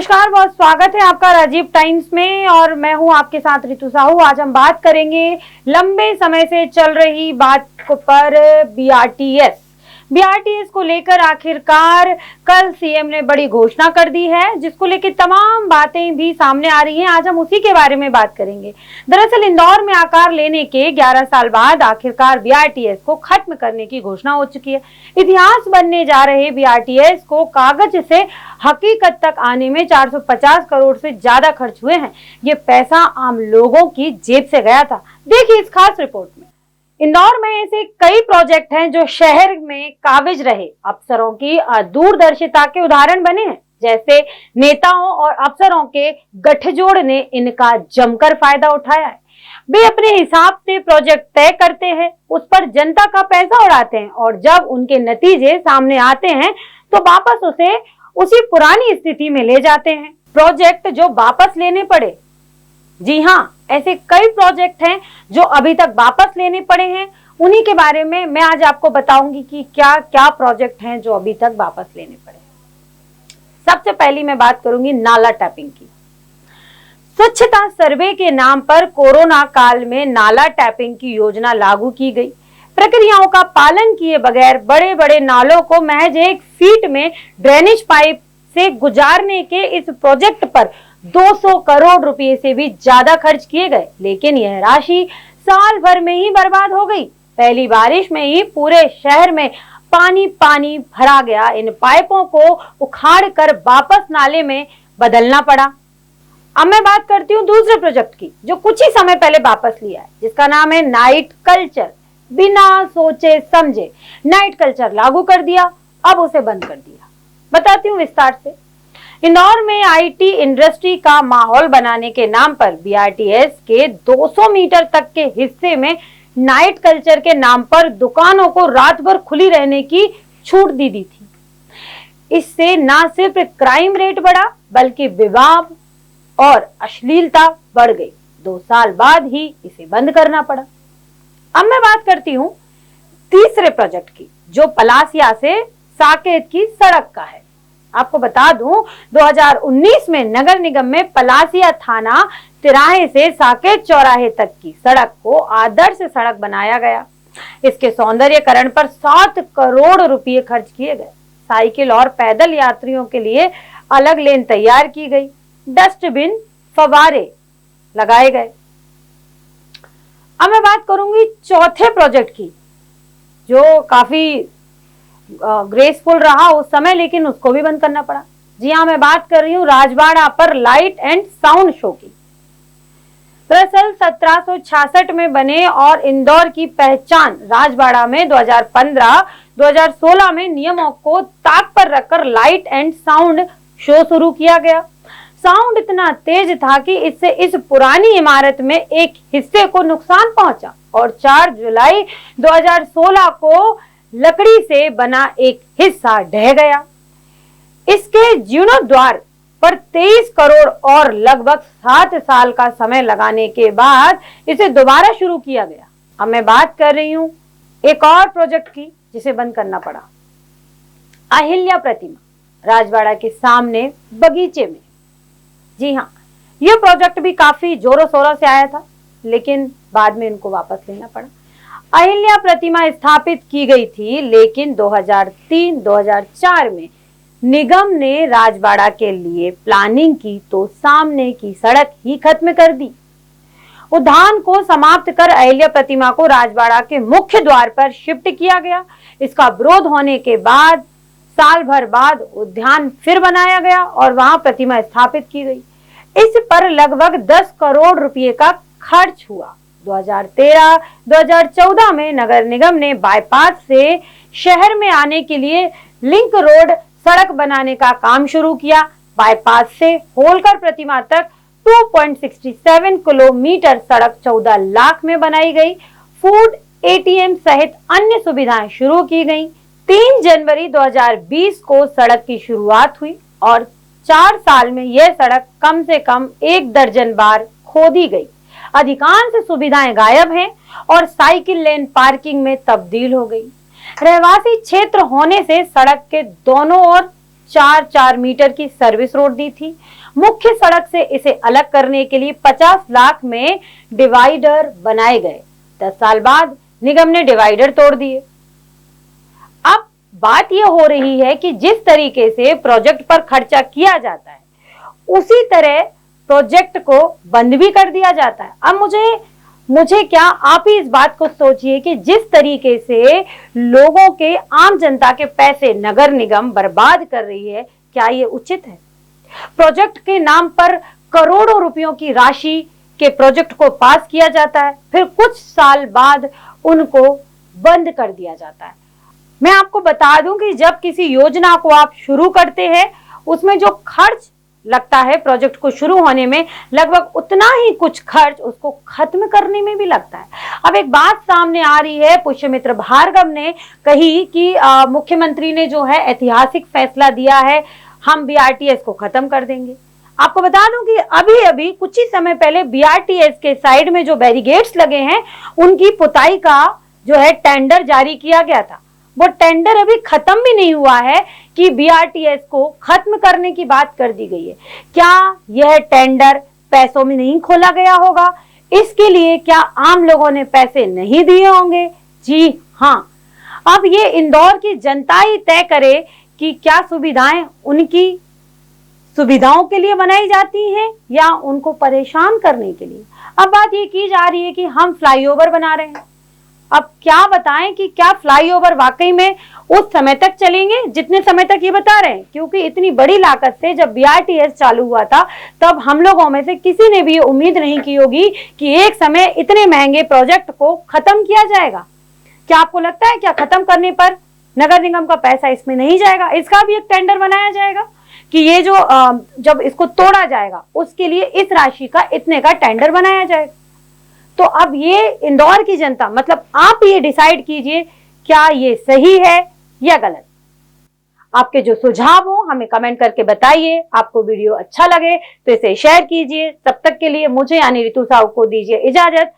नमस्कार, बहुत स्वागत है आपका राजीव टाइम्स में और मैं हूं आपके साथ ऋतु साहू। आज हम बात करेंगे लंबे समय से चल रही बात पर बीआरटीएस को लेकर आखिरकार कल सीएम ने बड़ी घोषणा कर दी है, जिसको लेकर तमाम बातें भी सामने आ रही हैं। आज हम उसी के बारे में बात करेंगे। दरअसल इंदौर में आकार लेने के 11 साल बाद आखिरकार बीआरटीएस को खत्म करने की घोषणा हो चुकी है। इतिहास बनने जा रहे बीआरटीएस को कागज से हकीकत तक आने में 450 करोड़ से ज्यादा खर्च हुए हैं। ये पैसा आम लोगों की जेब से गया था। देखिए इस खास रिपोर्ट में। इंदौर में ऐसे कई प्रोजेक्ट हैं जो शहर में काबिज रहे अफसरों की दूरदर्शिता के उदाहरण बने हैं। जैसे नेताओं और अफसरों के गठजोड़ ने इनका जमकर फायदा उठाया है। वे अपने हिसाब से प्रोजेक्ट तय करते हैं, उस पर जनता का पैसा उड़ाते हैं और जब उनके नतीजे सामने आते हैं तो वापस उसे उसी पुरानी स्थिति में ले जाते हैं। प्रोजेक्ट जो वापस लेने पड़े, जी हाँ, ऐसे कई प्रोजेक्ट हैं जो अभी तक वापस लेने पड़े हैं। उन्हीं के बारे में मैं आज आपको बताऊंगी कि क्या क्या प्रोजेक्ट हैं जो अभी तक वापस लेने पड़े। सबसे पहली मैं बात करूंगी नाला टैपिंग की। स्वच्छता सर्वे के नाम पर कोरोना काल में नाला टैपिंग की योजना लागू की गई। प्रक्रियाओं का पालन किए बगैर बड़े बड़े नालों को महज 1 फीट में ड्रेनेज पाइप से गुजारने के इस प्रोजेक्ट पर 200 करोड़ रुपए से भी ज्यादा खर्च किए गए, लेकिन यह राशि साल भर में ही बर्बाद हो गई। पहली बारिश में ही पूरे शहर में पानी पानी भरा गया। इन पाइपों को उखाड़ कर वापस नाले में बदलना पड़ा। अब मैं बात करती हूँ दूसरे प्रोजेक्ट की, जो कुछ ही समय पहले वापस लिया है, जिसका नाम है नाइट कल्चर। बिना सोचे समझे नाइट कल्चर लागू कर दिया, अब उसे बंद कर दिया। बताती हूँ विस्तार से। इंदौर में आईटी इंडस्ट्री का माहौल बनाने के नाम पर बीआरटीएस के 200 मीटर तक के हिस्से में नाइट कल्चर के नाम पर दुकानों को रात भर खुली रहने की छूट दी थी। इससे न सिर्फ क्राइम रेट बढ़ा, बल्कि विवाद और अश्लीलता बढ़ गई। 2 साल बाद ही इसे बंद करना पड़ा। अब मैं बात करती हूँ तीसरे प्रोजेक्ट की, जो पलासिया से साकेत की सड़क का है। आपको बता दूं, 2019 में नगर निगम में पलासिया थाना तिराहे से साकेत चौराहे तक की सड़क को आदर्श सड़क बनाया गया। इसके सौंदर्यीकरण पर 7 करोड़ रुपए खर्च किए गए। साइकिल और पैदल यात्रियों के लिए अलग लेन तैयार की गई। डस्टबिन, फव्वारे लगाए गए। अब मैं बात करूंगी चौथे प्रोजेक्ट की, जो काफी ग्रेसफुल रहा उस समय, लेकिन उसको भी बंद करना पड़ा। जी हाँ, मैं बात कर रही हूँ राजबाड़ा पर लाइट एंड साउंड शो की। दरअसल 1766 में बने और इंदौर की पहचान राजबाड़ा में 2015-2016 में नियमों को ताक पर रखकर लाइट एंड साउंड शो शुरू किया गया। साउंड इतना तेज था कि इससे इस पुरानी इमारत में एक हिस्से को नुकसान पहुंचा और 4 जुलाई 2016 को लकड़ी से बना एक हिस्सा ढह गया। इसके जीर्णोद्धार पर 23 करोड़ और लगभग 7 साल का समय लगाने के बाद इसे दोबारा शुरू किया गया। अब मैं बात कर रही हूँ एक और प्रोजेक्ट की, जिसे बंद करना पड़ा। अहिल्या प्रतिमा राजवाड़ा के सामने बगीचे में। जी हाँ, यह प्रोजेक्ट भी काफी जोरों शोरों से आया था, लेकिन बाद में इनको वापस लेना पड़ा। अहिल्या प्रतिमा स्थापित की गई थी, लेकिन 2003-2004 में निगम ने राजबाड़ा के लिए प्लानिंग की तो सामने की सड़क ही खत्म कर दी। उद्यान को समाप्त कर अहिल्या प्रतिमा को राजबाड़ा के मुख्य द्वार पर शिफ्ट किया गया। इसका विरोध होने के बाद साल भर बाद उद्यान फिर बनाया गया और वहां प्रतिमा स्थापित की गई। इस पर लगभग 10 करोड़ रुपए का खर्च हुआ। 2013-2014 में नगर निगम ने बाईपास से शहर में आने के लिए लिंक रोड सड़क बनाने का काम शुरू किया। बाईपास से होलकर प्रतिमा तक 2.67 किलोमीटर सड़क 14 लाख में बनाई गई। फूड एटीएम सहित अन्य सुविधाएं शुरू की गई। 3 जनवरी 2020 को सड़क की शुरुआत हुई और 4 साल में यह सड़क कम से कम 1 दर्जन बार खोदी गई। अधिकांश सुविधाएं गायब हैं और साइकिल लेन पार्किंग में तब्दील हो गई। रहवासी क्षेत्र होने से सड़क के दोनों ओर 4-4 मीटर की सर्विस रोड दी थी। मुख्य सड़क से इसे अलग करने के लिए 50 लाख में डिवाइडर बनाए गए। 10 साल बाद निगम ने डिवाइडर तोड़ दिए। अब बात यह हो रही है कि जिस तरीके से प्रोजेक्ट पर खर्चा किया जाता है, उसी तरह प्रोजेक्ट को बंद भी कर दिया जाता है। अब मुझे क्या, आप ही इस बात को सोचिए कि जिस तरीके से लोगों के, आम जनता के पैसे नगर निगम बर्बाद कर रही है, क्या ये उचित है? प्रोजेक्ट के नाम पर करोड़ों रुपयों की राशि के प्रोजेक्ट को पास किया जाता है, फिर कुछ साल बाद उनको बंद कर दिया जाता है। मैं आपको बता दूं कि जब किसी योजना को आप शुरू करते हैं, उसमें जो खर्च लगता है प्रोजेक्ट को शुरू होने में, लगभग उतना ही कुछ खर्च उसको खत्म करने में भी लगता है। अब एक बात सामने आ रही है, पुष्यमित्र भार्गव ने कही कि मुख्यमंत्री ने जो है ऐतिहासिक फैसला दिया है, हम बीआरटीएस को खत्म कर देंगे। आपको बता दूं कि अभी अभी कुछ ही समय पहले बीआरटीएस के साइड में जो बैरिकेड्स लगे हैं, उनकी पुताई का जो है टेंडर जारी किया गया था। वो टेंडर अभी खत्म भी नहीं हुआ है कि बीआरटीएस को खत्म करने की बात कर दी गई है। क्या यह टेंडर पैसों में नहीं खोला गया होगा? इसके लिए क्या आम लोगों ने पैसे नहीं दिए होंगे? जी हाँ। अब ये इंदौर की जनता ही तय करे कि क्या सुविधाएं उनकी सुविधाओं के लिए बनाई जाती हैं या उनको परेशान करने के लिए। अब बात ये की जा रही है कि हम फ्लाईओवर बना रहे हैं। अब क्या बताएं कि क्या फ्लाईओवर वाकई में उस समय तक चलेंगे जितने समय तक ये बता रहे हैं? क्योंकि इतनी बड़ी लागत से जब बीआरटीएस चालू हुआ था, तब हम लोगों में से किसी ने भी ये उम्मीद नहीं की होगी कि एक समय इतने महंगे प्रोजेक्ट को खत्म किया जाएगा। क्या आपको लगता है क्या खत्म करने पर नगर निगम का पैसा इसमें नहीं जाएगा? इसका भी एक टेंडर बनाया जाएगा कि ये जो जब इसको तोड़ा जाएगा उसके लिए इस राशि का इतने का टेंडर बनाया जाएगा। तो अब ये इंदौर की जनता, मतलब आप ये डिसाइड कीजिए क्या ये सही है या गलत। आपके जो सुझाव हो हमें कमेंट करके बताइए। आपको वीडियो अच्छा लगे तो इसे शेयर कीजिए। तब तक के लिए मुझे यानी ऋतु साहू को दीजिए इजाजत।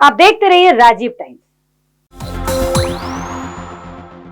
आप देखते रहिए राजीव टाइम्स।